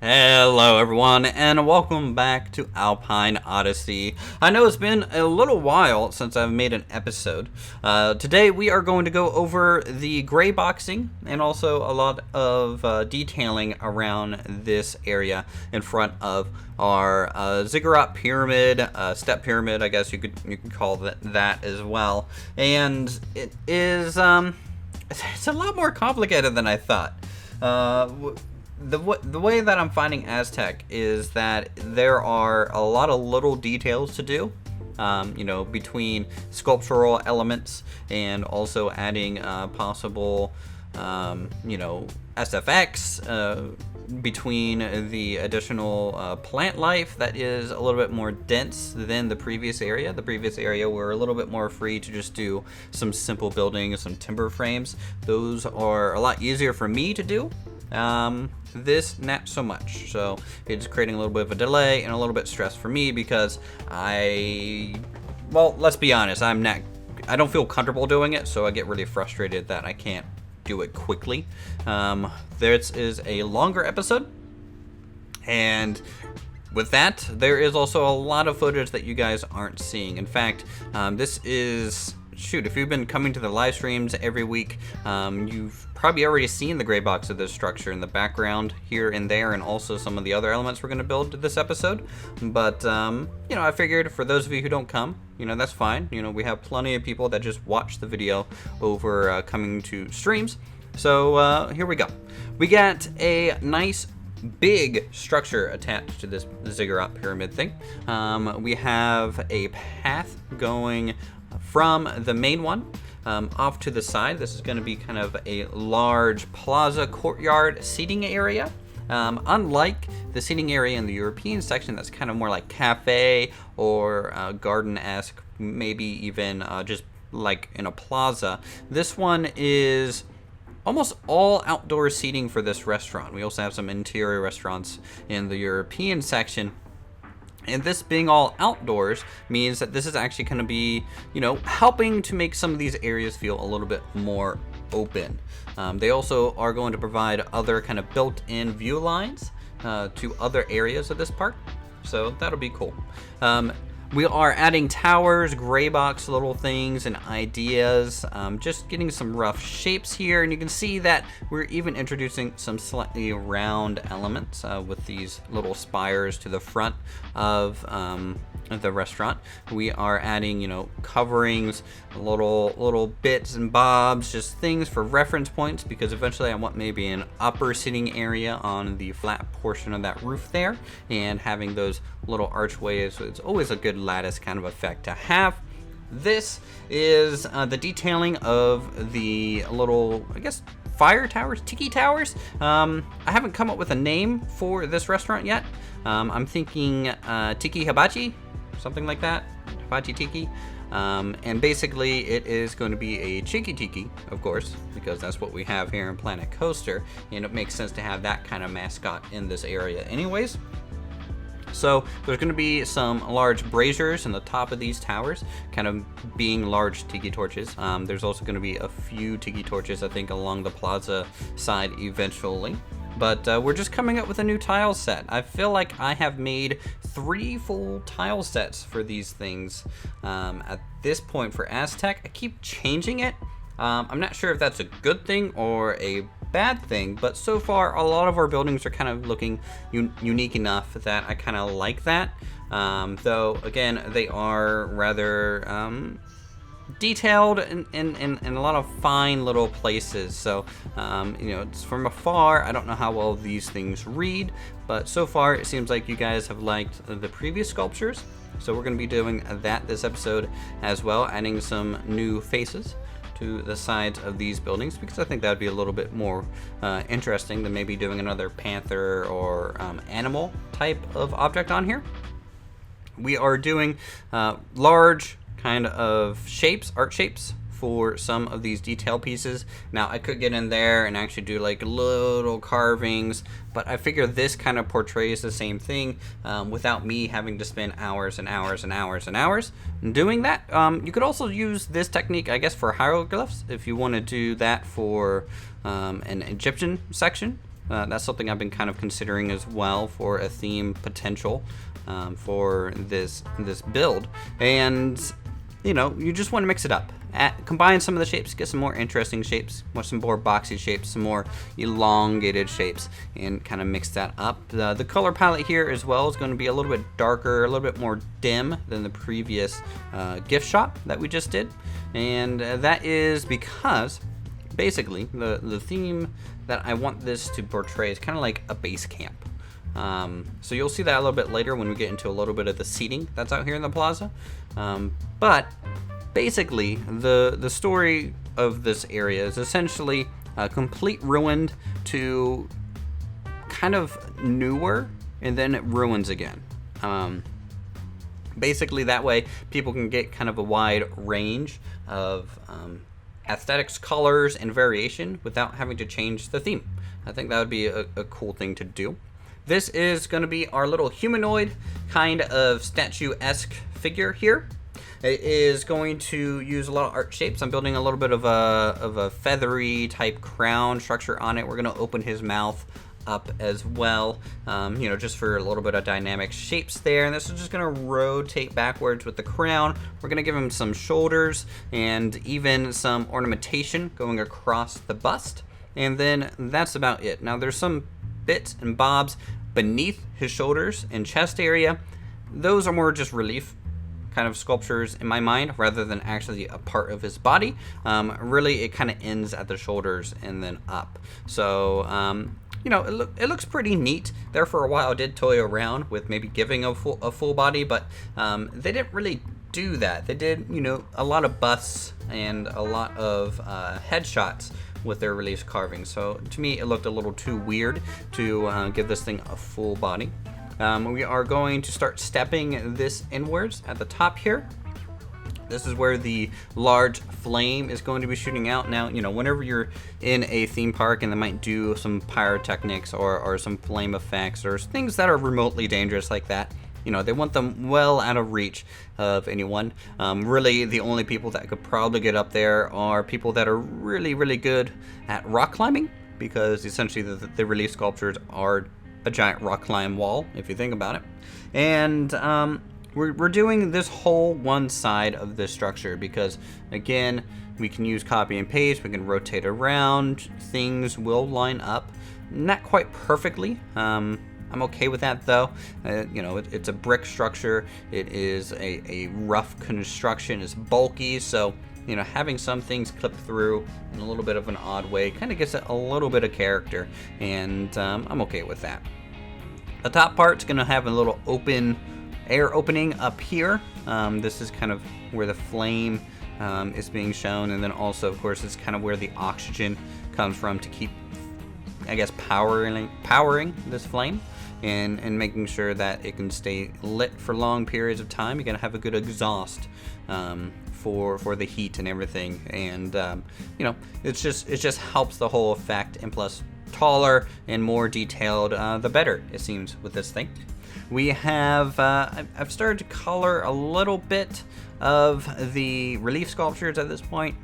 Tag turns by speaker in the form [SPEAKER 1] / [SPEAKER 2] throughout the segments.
[SPEAKER 1] Hello everyone and welcome back to Alpine Odyssey. I know it's been a little while since I've made an episode. Today we are going to go over the gray boxing and also a lot of detailing around this area in front of our ziggurat pyramid, step pyramid, I guess you can call that as well. And it is it's a lot more complicated than I thought. The way that I'm finding Aztec is that there are a lot of little details to do, between sculptural elements and also adding possible, SFX between the additional plant life that is a little bit more dense than the previous area. The previous area we're a little bit more free to just do some simple building, some timber frames. Those are a lot easier for me to do. This not so much, so it's creating a little bit of a delay and a little bit stress for me because let's be honest, I don't feel comfortable doing it, so I get really frustrated that I can't do it quickly. This is a longer episode, and with that, there is also a lot of footage that you guys aren't seeing. In fact, this is... if you've been coming to the live streams every week, you've probably already seen the gray box of this structure in the background here and there, and also some of the other elements we're going to build this episode. But, I figured for those of you who don't come, that's fine. We have plenty of people that just watch the video over coming to streams. So, here we go. We got a nice big structure attached to this ziggurat pyramid thing. We have a path going from the main one off to the side. This is going to be kind of a large plaza courtyard seating area. Unlike the seating area in the European section, that's kind of more like cafe or garden-esque, maybe even just like in a plaza. This one is almost all outdoor seating for this restaurant. We also have some interior restaurants in the European section. And this being all outdoors means that this is actually going to be, helping to make some of these areas feel a little bit more open. They also are going to provide other kind of built-in view lines to other areas of this park. So that'll be cool. We are adding towers, gray box little things and ideas, just getting some rough shapes here. And you can see that we're even introducing some slightly round elements with these little spires to the front of the restaurant. We are adding, coverings, little bits and bobs, just things for reference points, because eventually I want maybe an upper sitting area on the flat portion of that roof there, and having those little archways. So it's always a good lattice kind of effect to have. This is the detailing of the little, I guess, fire towers, tiki towers. I haven't come up with a name for this restaurant yet. I'm thinking Tiki Hibachi, something like that. Hibachi Tiki. And basically it is going to be a cheeky tiki, of course, because that's what we have here in Planet Coaster, and it makes sense to have that kind of mascot in this area anyways. So there's going to be some large braziers in the top of these towers, kind of being large tiki torches. There's also going to be a few tiki torches, I think, along the plaza side eventually. But we're just coming up with a new tile set. I feel like I have made 3 full tile sets for these things at this point for Aztec. I keep changing it. I'm not sure if that's a good thing or a bad thing, but so far a lot of our buildings are kind of looking unique enough that I kind of like that. Though again, they are rather detailed in a lot of fine little places. So it's from afar. I don't know how well these things read, but so far it seems like you guys have liked the previous sculptures. So we're going to be doing that this episode as well, adding some new faces to the sides of these buildings, because I think that would be a little bit more interesting than maybe doing another panther or animal type of object on here. We are doing large kind of shapes, art shapes, for some of these detail pieces. Now I could get in there and actually do like little carvings, but I figure this kind of portrays the same thing without me having to spend hours and hours and hours and hours doing that. You could also use this technique, I guess, for hieroglyphs if you want to do that for an Egyptian section. That's something I've been kind of considering as well for a theme potential for this build. And you just want to mix it up. Combine some of the shapes, get some more interesting shapes, some more boxy shapes, some more elongated shapes, and kind of mix that up. The color palette here as well is going to be a little bit darker, a little bit more dim than the previous gift shop that we just did. And that is because basically the theme that I want this to portray is kind of like a base camp. So you'll see that a little bit later when we get into a little bit of the seating that's out here in the plaza. But basically, the story of this area is essentially complete ruined to kind of newer, and then it ruins again. Basically, that way people can get kind of a wide range of aesthetics, colors, and variation without having to change the theme. I think that would be a cool thing to do. This is going to be our little humanoid kind of statuesque figure here. It is going to use a lot of art shapes. I'm building a little bit of a feathery type crown structure on it. We're going to open his mouth up as well, just for a little bit of dynamic shapes there. And this is just going to rotate backwards with the crown. We're going to give him some shoulders and even some ornamentation going across the bust. And then that's about it. Now there's some bits and bobs beneath his shoulders and chest area. Those are more just relief kind of sculptures in my mind rather than actually a part of his body. Really, it kind of ends at the shoulders and then up. So, it looks pretty neat. There for a while I did toy around with maybe giving a full body, but they didn't really do that. They did, a lot of busts and a lot of headshots with their relief carving. So to me, it looked a little too weird to give this thing a full body. We are going to start stepping this inwards at the top here. This is where the large flame is going to be shooting out. Now, whenever you're in a theme park and they might do some pyrotechnics or some flame effects or things that are remotely dangerous like that, they want them well out of reach of anyone. Really, the only people that could probably get up there are people that are really, really good at rock climbing, because essentially the relief sculptures are a giant rock climb wall, if you think about it. And we're doing this whole one side of this structure because, again, we can use copy and paste, we can rotate around, things will line up. Not quite perfectly. I'm okay with that though. It's a brick structure. It is a rough construction. It's bulky, so having some things clip through in a little bit of an odd way kind of gives it a little bit of character, and I'm okay with that. The top part's gonna have a little air opening up here. This is kind of where the flame is being shown, and then also, of course, it's kind of where the oxygen comes from to keep, I guess, powering this flame. And making sure that it can stay lit for long periods of time. You're gonna have a good exhaust for the heat and everything, and it just helps the whole effect. And plus, taller and more detailed, the better it seems with this thing. We have I've started to color a little bit of the relief sculptures at this point.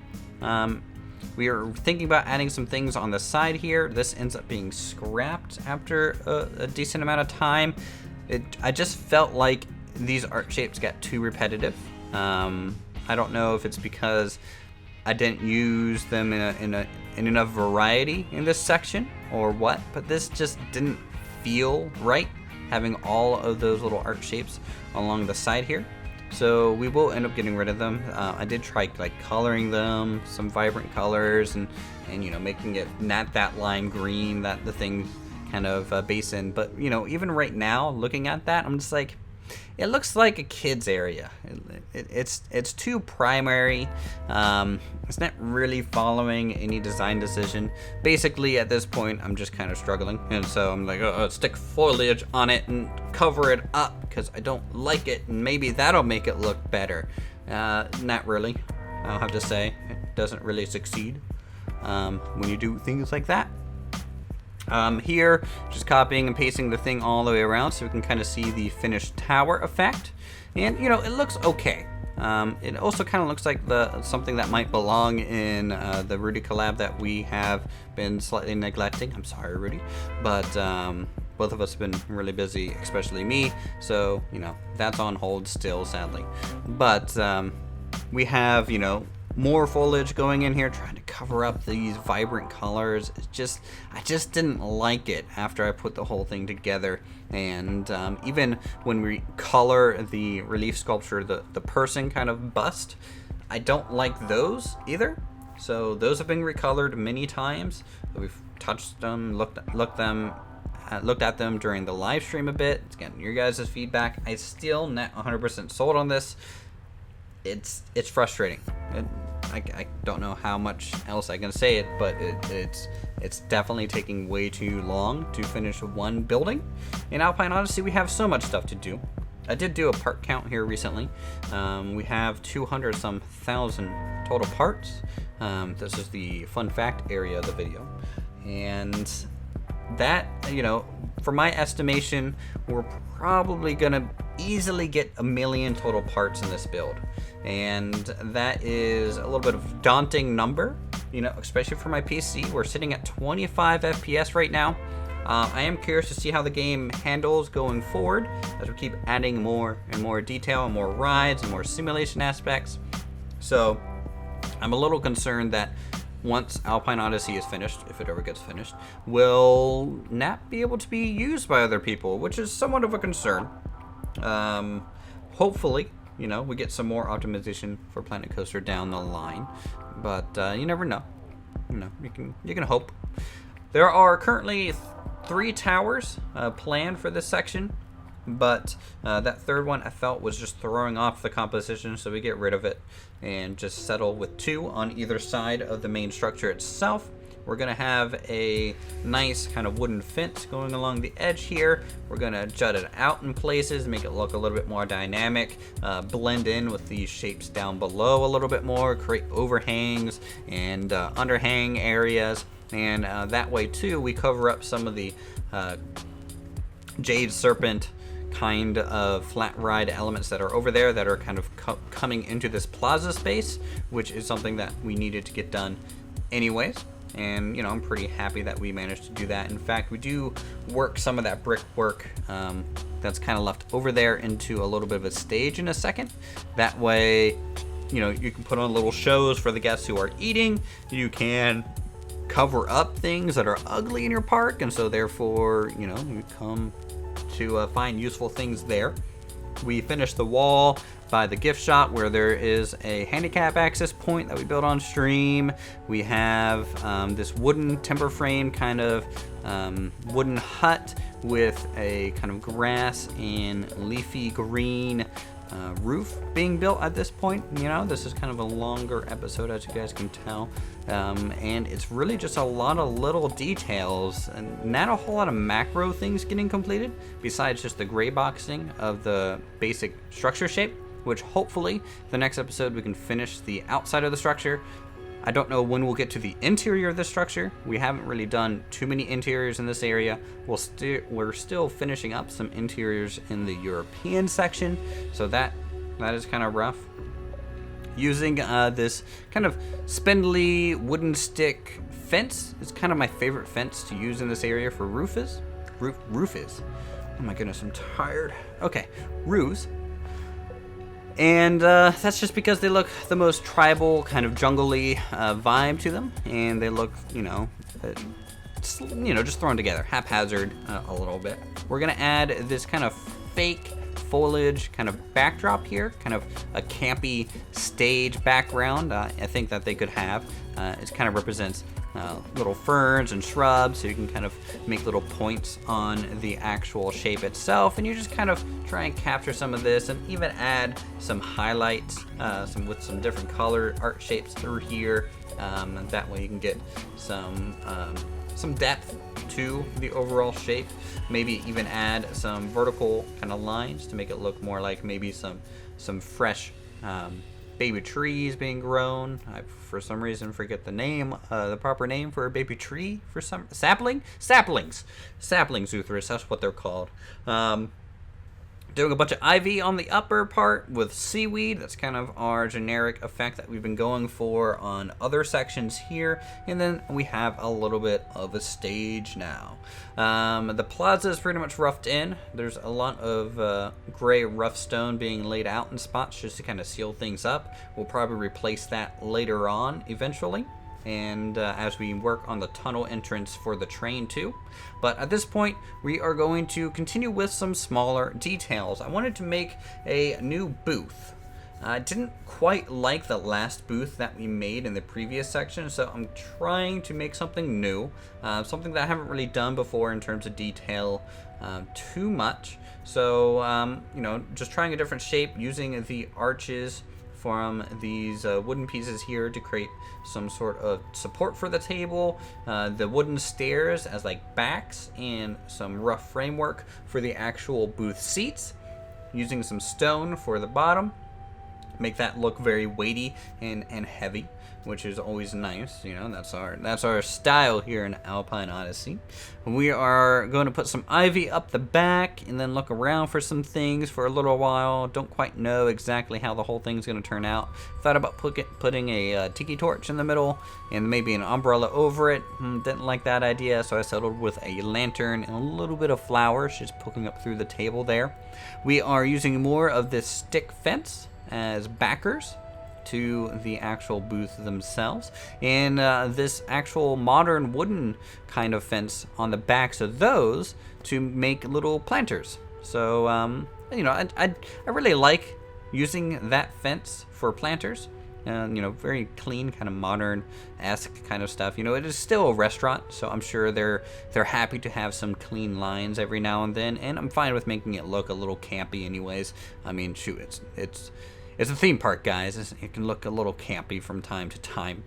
[SPEAKER 1] We are thinking about adding some things on the side here. This ends up being scrapped after a decent amount of time. I just felt like these art shapes got too repetitive. I don't know if it's because I didn't use them in enough variety in this section or what, but this just didn't feel right, having all of those little art shapes along the side here. So we will end up getting rid of them. I did try coloring them some vibrant colors and making it not that lime green that the thing kind of base in. But even right now, looking at that, I'm just like, it looks like a kid's area. It's too primary. It's not really following any design decision. Basically, at this point, I'm just kind of struggling, and so I'm like, stick foliage on it and cover it up because I don't like it, and maybe that'll make it look better. Not really. I'll have to say, it doesn't really succeed when you do things like that. Here, just copying and pasting the thing all the way around so we can kind of see the finished tower effect. And, it looks okay. It also kind of looks like something that might belong in the Rudy collab that we have been slightly neglecting. I'm sorry, Rudy, but both of us have been really busy, especially me, so, you know, that's on hold still, sadly. But we have, you know, more foliage going in here, trying to cover up these vibrant colors. I just didn't like it after I put the whole thing together. And even when we color the relief sculpture, the person kind of bust, I don't like those either. So those have been recolored many times. We've touched them, looked at them during the live stream a bit. It's getting your guys' feedback. I still not 100% sold on this. It's frustrating. I don't know how much else I can say it, but it's definitely taking way too long to finish one building. In Alpine Odyssey, we have so much stuff to do. I did do a part count here recently. We have 200-some thousand total parts. This is the fun fact area of the video. And that, you know, for my estimation, we're probably gonna easily get 1 million total parts in this build. And that is a little bit of a daunting number, you know, especially for my PC. We're sitting at 25 FPS right now. I am curious to see how the game handles going forward as we keep adding more and more detail and more rides and more simulation aspects. So I'm a little concerned that once Alpine Odyssey is finished, if it ever gets finished, will not be able to be used by other people, which is somewhat of a concern. Hopefully, you know, we get some more optimization for Planet Coaster down the line, but you never know. You know, you can hope. There are currently 3 towers planned for this section, but that third one I felt was just throwing off the composition, so we get rid of it and just settle with 2 on either side of the main structure itself. We're gonna have a nice kind of wooden fence going along the edge here. We're gonna jut it out in places, make it look a little bit more dynamic, blend in with these shapes down below a little bit more, create overhangs and underhang areas. And that way too, we cover up some of the Jade Serpent kind of flat ride elements that are over there that are kind of coming into this plaza space, which is something that we needed to get done anyways. And, you know, I'm pretty happy that we managed to do that. In fact, we do work some of that brickwork that's kind of left over there into a little bit of a stage in a second. That way, you know, you can put on little shows for the guests who are eating. You can cover up things that are ugly in your park, and so therefore, you know, you come to find useful things there. We finished the wall by the gift shop where there is a handicap access point that we built on stream. We have this wooden timber frame kind of wooden hut with a kind of grass and leafy green roof being built at this point. You know, this is kind of a longer episode, as you guys can tell, and it's really just a lot of little details and not a whole lot of macro things getting completed besides just the gray boxing of the basic structure shape, which hopefully the next episode we can finish the outside of the structure. I don't know when we'll get to the interior of the structure. We haven't really done too many interiors in this area. We're still finishing up some interiors in the European section, so that is kind of rough. Using this kind of spindly wooden stick fence is kind of my favorite fence to use in this area for roofs. Oh my goodness, I'm tired. Okay, roofs. And that's just because they look the most tribal, kind of jungly vibe to them, and they look, you know, just thrown together, haphazard a little bit. We're gonna add this kind of fake foliage kind of backdrop here, kind of a campy stage background. I think that they could have. It kind of represents little ferns and shrubs, so you can kind of make little points on the actual shape itself, and you just kind of try and capture some of this and even add some highlights with some different color art shapes through here, and that way you can get some depth to the overall shape. Maybe even add some vertical kind of lines to make it look more like maybe some fresh baby trees being grown. I, for some reason, forget the name, the proper name for a baby tree. For some saplings, Uthris. That's what they're called. Doing a bunch of ivy on the upper part with seaweed. That's kind of our generic effect that we've been going for on other sections here. And then we have a little bit of a stage now. The plaza is pretty much roughed in. There's a lot of gray rough stone being laid out in spots just to kind of seal things up. We'll probably replace that later on eventually. And as we work on the tunnel entrance for the train too. But at this point, we are going to continue with some smaller details. I wanted to make a new booth. I didn't quite like the last booth that we made in the previous section, so I'm trying to make something new, something that I haven't really done before in terms of detail too much. So, you know, just trying a different shape, using the arches from these wooden pieces here to create some sort of support for the table, the wooden stairs as like backs, and some rough framework for the actual booth seats, using some stone for the bottom, make that look very weighty and heavy, which is always nice. You know, that's our style here in Alpine Odyssey. We are going to put some ivy up the back and then look around for some things for a little while. Don't quite know exactly how the whole thing's going to turn out. Thought about putting a tiki torch in the middle and maybe an umbrella over it. Didn't like that idea, so I settled with a lantern and a little bit of flowers just poking up through the table there. We are using more of this stick fence as backers to the actual booth themselves, and this actual modern wooden kind of fence on the backs of those to make little planters. So you know, I really like using that fence for planters, and you know, very clean, kind of modern-esque kind of stuff. You know, it is still a restaurant, so I'm sure they're happy to have some clean lines every now and then, and I'm fine with making it look a little campy anyways. I mean, shoot, it's a theme park, guys. It can look a little campy from time to time.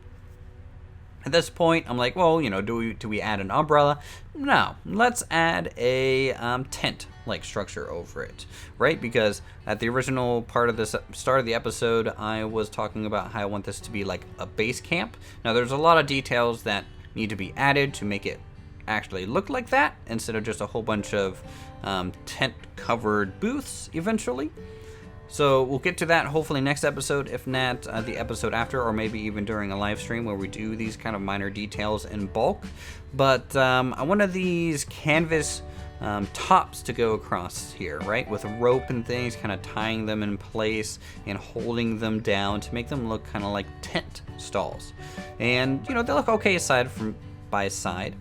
[SPEAKER 1] At this point, I'm like, well, you know, do we add an umbrella? No, let's add a tent-like structure over it, right? Because at the original part of this start of the episode, I was talking about how I want this to be like a base camp. Now, there's a lot of details that need to be added to make it actually look like that, instead of just a whole bunch of tent-covered booths eventually. So we'll get to that hopefully next episode, if not the episode after, or maybe even during a live stream where we do these kind of minor details in bulk. But I wanted these canvas tops to go across here, right? With a rope and things, kind of tying them in place and holding them down to make them look kind of like tent stalls. And, you know, they look okay by side.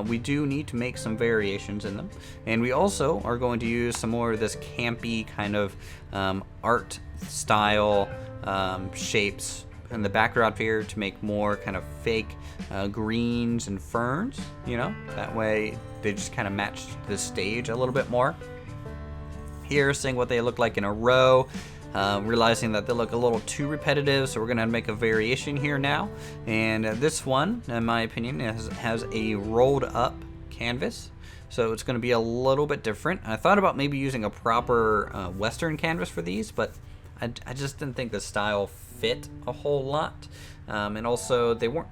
[SPEAKER 1] We do need to make some variations in them, and we also are going to use some more of this campy kind of art style shapes in the background here to make more kind of fake greens and ferns. You know, that way they just kind of match the stage a little bit more. Here, seeing what they look like in a row. Realizing that they look a little too repetitive, so we're going to make a variation here now. And this one, in my opinion, has a rolled up canvas, so it's going to be a little bit different. I thought about maybe using a proper Western canvas for these, but I just didn't think the style fit a whole lot. And also, they weren't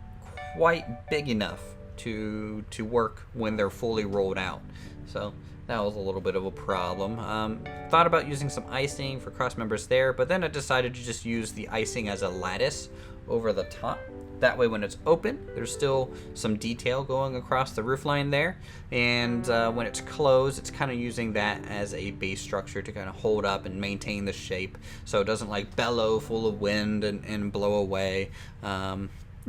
[SPEAKER 1] quite big enough to work when they're fully rolled out. So that was a little bit of a problem. Thought about using some icing for cross members there, but then I decided to just use the icing as a lattice over the top. That way when it's open, there's still some detail going across the roof line there. And when it's closed, it's kind of using that as a base structure to kind of hold up and maintain the shape, so it doesn't like bellow full of wind and blow away.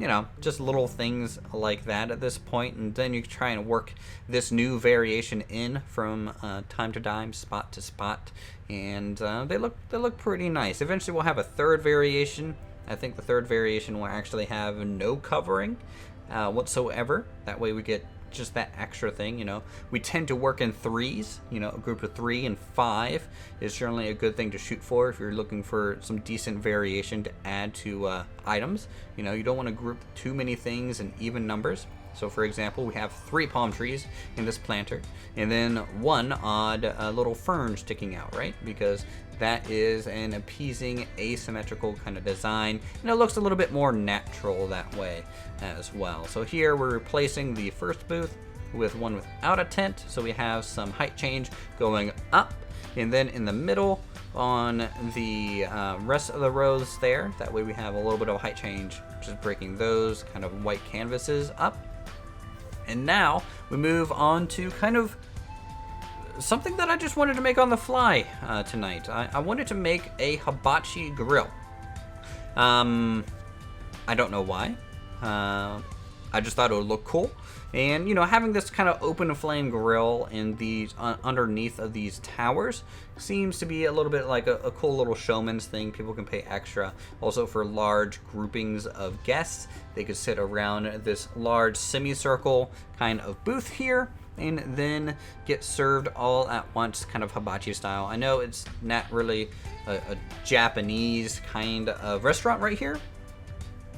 [SPEAKER 1] You know, just little things like that at this point, and then you try and work this new variation in from time to time, spot to spot, and they look pretty nice. Eventually, we'll have a third variation. I think the third variation will actually have no covering whatsoever. That way, we get just that extra thing. You know, we tend to work in threes. You know, a group of 3 and 5 is certainly a good thing to shoot for if you're looking for some decent variation to add to items. You know, you don't want to group too many things in even numbers. So for example, we have 3 palm trees in this planter, and then 1 odd little fern sticking out, right? Because that is an appeasing asymmetrical kind of design, and it looks a little bit more natural that way as well. So here we're replacing the first booth with one without a tent. So we have some height change going up, and then in the middle on the rest of the rows there. That way we have a little bit of a height change, just breaking those kind of white canvases up. And now we move on to kind of something that I just wanted to make on the fly tonight. I wanted to make a hibachi grill. I don't know why. I just thought it would look cool. And, you know, having this kind of open flame grill in these underneath of these towers seems to be a little bit like a cool little showman's thing. People can pay extra. Also for large groupings of guests, they could sit around this large semicircle kind of booth here and then get served all at once, kind of hibachi style. I know it's not really a Japanese kind of restaurant right here,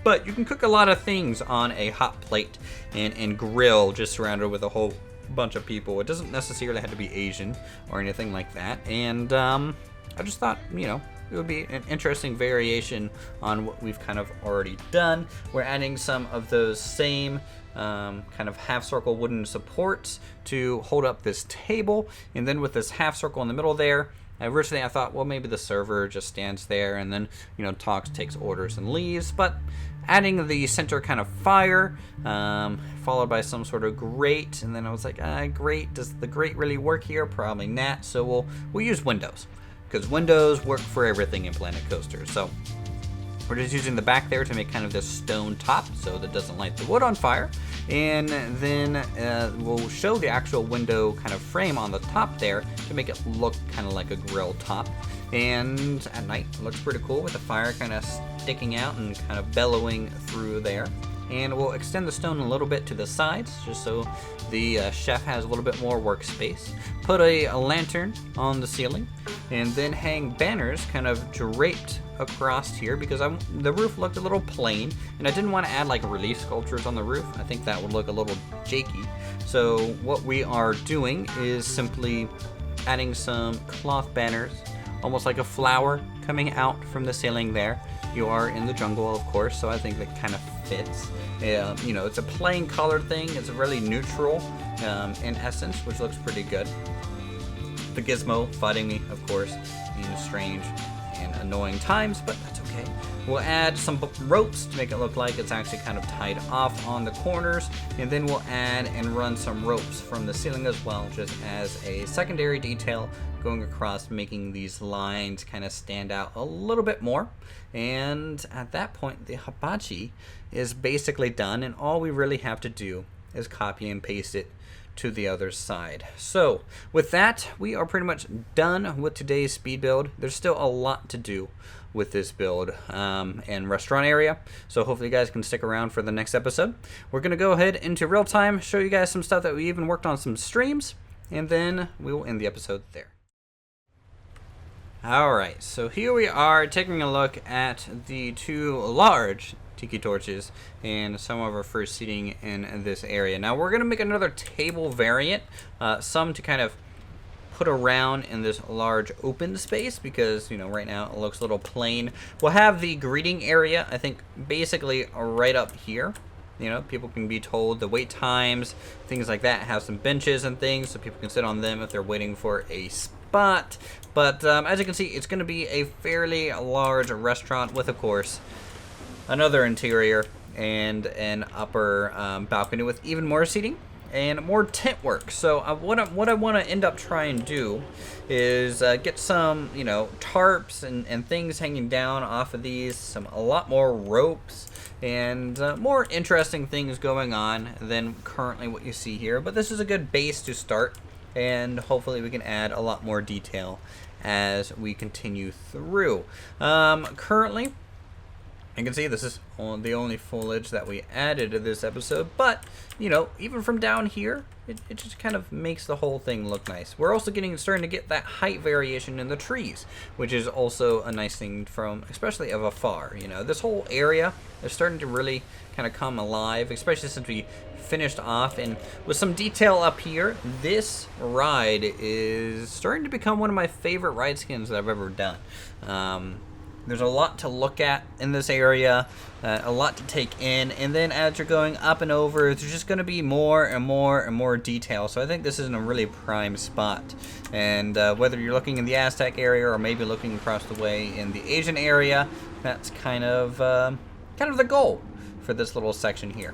[SPEAKER 1] but you can cook a lot of things on a hot plate and grill just surrounded with a whole bunch of people. It doesn't necessarily have to be Asian or anything like that. And I just thought, you know, it would be an interesting variation on what we've kind of already done. We're adding some of those same kind of half circle wooden supports to hold up this table. And then with this half circle in the middle there, originally I thought, well, maybe the server just stands there and then, you know, talks, takes orders, and leaves. But adding the center kind of fire, followed by some sort of grate, and then I was like, grate, does the grate really work here? Probably not. So we'll use windows, because windows work for everything in Planet Coaster. So we're just using the back there to make kind of this stone top so that doesn't light the wood on fire. And then we'll show the actual window kind of frame on the top there to make it look kind of like a grill top. And at night, it looks pretty cool with the fire kind of sticking out and kind of bellowing through there. And we'll extend the stone a little bit to the sides just so the chef has a little bit more workspace. Put a lantern on the ceiling and then hang banners kind of draped across here because the roof looked a little plain and I didn't want to add like relief sculptures on the roof. I think that would look a little janky. So what we are doing is simply adding some cloth banners, almost like a flower coming out from the ceiling there. You are in the jungle, of course, so I think that kind of fits. You know, it's a plain colored thing. It's really neutral in essence, which looks pretty good. The gizmo fighting me, of course, in strange and annoying times, but that's okay. We'll add some ropes to make it look like it's actually kind of tied off on the corners, and then we'll add and run some ropes from the ceiling as well, just as a secondary detail going across, making these lines kind of stand out a little bit more. And at that point, the hibachi is basically done, and all we really have to do is copy and paste it to the other side. So with that, we are pretty much done with today's speed build. There's still a lot to do with this build and restaurant area, so hopefully you guys can stick around for the next episode. We're gonna go ahead into real time, show you guys some stuff that we even worked on, some streams, and then we will end the episode there. Alright, so here we are taking a look at the two large tiki torches and some of our first seating in this area. Now we're going to make another table variant, some to kind of put around in this large open space because, you know, right now it looks a little plain. We'll have the greeting area, I think, basically right up here. You know, people can be told the wait times, things like that, have some benches and things so people can sit on them if they're waiting for a spot. But as you can see, it's going to be a fairly large restaurant with, of course, another interior and an upper balcony with even more seating and more tent work. So what I want to end up trying to do is get some, you know, tarps and things hanging down off of these, a lot more ropes and more interesting things going on than currently what you see here. But this is a good base to start, and hopefully we can add a lot more detail as we continue through. Currently, you can see this is the only foliage that we added to this episode, but, you know, even from down here, it just kind of makes the whole thing look nice. We're also starting to get that height variation in the trees, which is also a nice thing from, especially of afar. You know, this whole area is starting to really kind of come alive, especially since we finished off and with some detail up here. This ride is starting to become one of my favorite ride skins that I've ever done. There's a lot to look at in this area, a lot to take in, and then as you're going up and over, there's just going to be more and more and more detail. So I think this is in a really prime spot. And whether you're looking in the Aztec area or maybe looking across the way in the Asian area, that's kind of the goal for this little section here.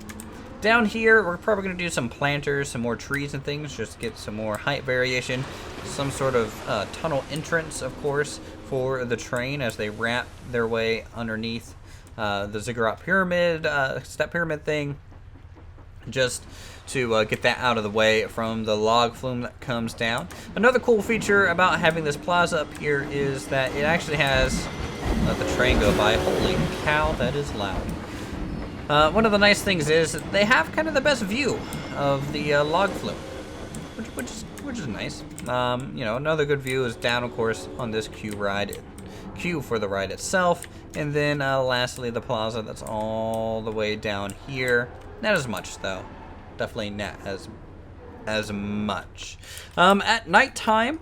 [SPEAKER 1] Down here, we're probably going to do some planters, some more trees and things, just get some more height variation, some sort of tunnel entrance, of course, for the train as they wrap their way underneath the ziggurat pyramid, step pyramid thing, just to get that out of the way from the log flume that comes down. Another cool feature about having this plaza up here is that it actually has, let the train go by, holy cow, that is loud. One of the nice things is that they have kind of the best view of the log flume, which is nice. You know, another good view is down, of course, on this queue for the ride itself, and then lastly the plaza that's all the way down here. Not as much though, definitely not as much. At nighttime,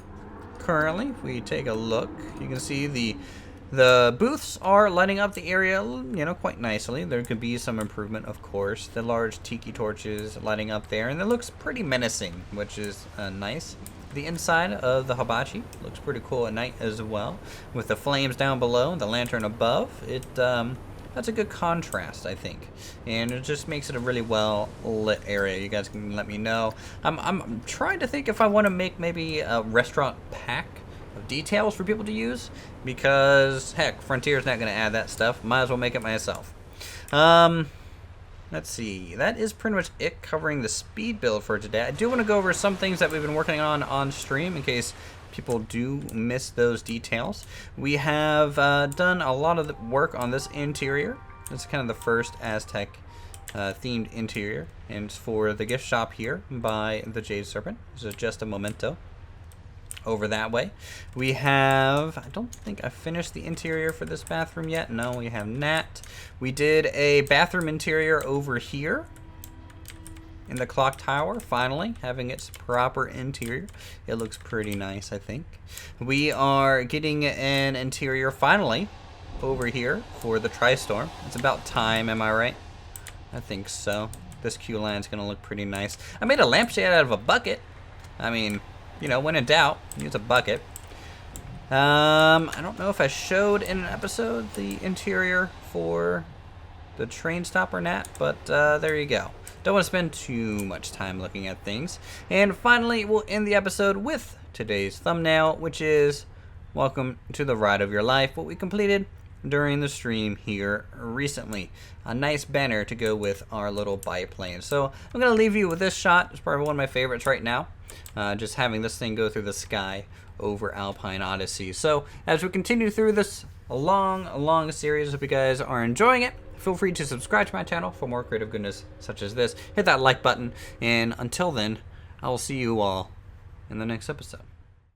[SPEAKER 1] currently, if we take a look, you can see the booths are lighting up the area, you know, quite nicely. There could be some improvement, of course. The large tiki torches lighting up there, and it looks pretty menacing, which is nice. The inside of the hibachi looks pretty cool at night as well, with the flames down below and the lantern above. That's a good contrast, I think, and it just makes it a really well lit area. You guys can let me know. I'm trying to think if I want to make maybe a restaurant pack of details for people to use, because heck, Frontier's not going to add that stuff. Might as well make it myself. Let's see, that is pretty much it covering the speed build for today. I do want to go over some things that we've been working on stream in case people do miss those details. We have done a lot of the work on this interior. This is kind of the first Aztec themed interior, and it's for the gift shop here by the Jade Serpent. This is just a memento. Over that way, we have, I don't think I finished the interior for this bathroom yet. No, we have not. We did a bathroom interior over here in the clock tower, finally having its proper interior. It looks pretty nice, I think. We are getting an interior finally over here for the Tri-Storm. It's about time, am I right? I think so. This queue line's gonna look pretty nice. I made a lampshade out of a bucket. I mean, you know, when in doubt, use a bucket. I don't know if I showed in an episode the interior for the train stop or not, but there you go. Don't want to spend too much time looking at things. And finally, we'll end the episode with today's thumbnail, which is welcome to the ride of your life, what we completed during the stream here recently. A nice banner to go with our little biplane. So I'm going to leave you with this shot. It's probably one of my favorites right now. Just having this thing go through the sky over Alpine Odyssey. So as we continue through this long series, if you guys are enjoying it, feel free to subscribe to my channel for more creative goodness such as this. Hit that like button, and until then, I will see you all in the next episode.